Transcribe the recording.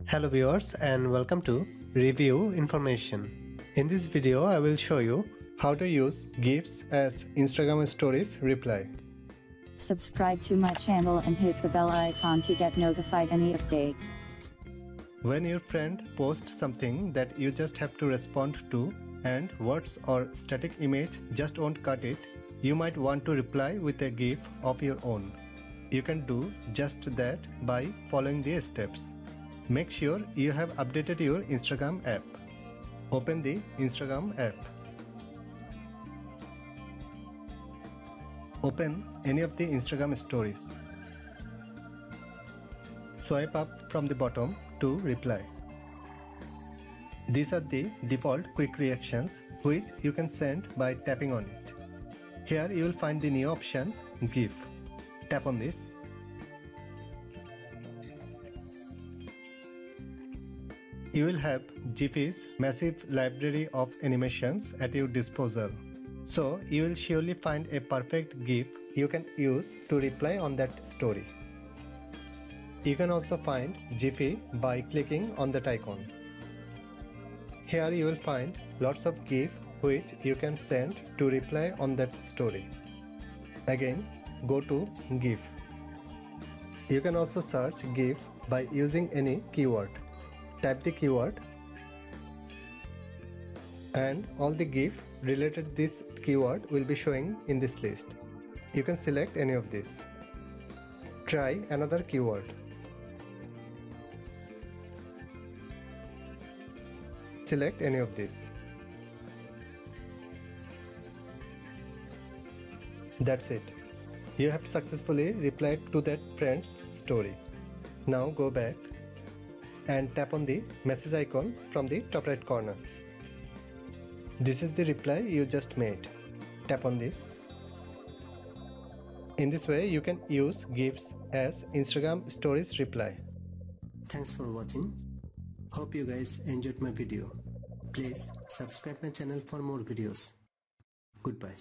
Hello viewers and welcome to Review Information. In this video I will show you how to use GIFs as Instagram stories reply. Subscribe to my channel and hit the bell icon to get notified any updates. When your friend posts something that you just have to respond to and words or static image just won't cut it, you might want to reply with a GIF of your own. You can do just that by following these steps. Make sure you have updated your Instagram app. Open the Instagram app. Open any of the Instagram stories. Swipe up from the bottom to reply. These are the default quick reactions which you can send by tapping on it. Here you will find the new option GIF. Tap on this. You will have GIFs' massive library of animations at your disposal. So you will surely find a perfect GIF you can use to reply on that story. You can also find GIF by clicking on that icon. Here you will find lots of GIF which you can send to reply on that story. Again, go to GIF. You can also search GIF by using any keyword. Type the keyword and all the GIF related to this keyword will be showing in this list. You can select any of these. Try another keyword. Select any of these. That's it. You have successfully replied to that friend's story. Now go back and tap on the message icon from the top right corner. This is the reply you just made. Tap on this. In this way you can use GIFs as Instagram stories reply. Thanks for watching. Hope you guys enjoyed my video. Please subscribe my channel for more videos. Goodbye.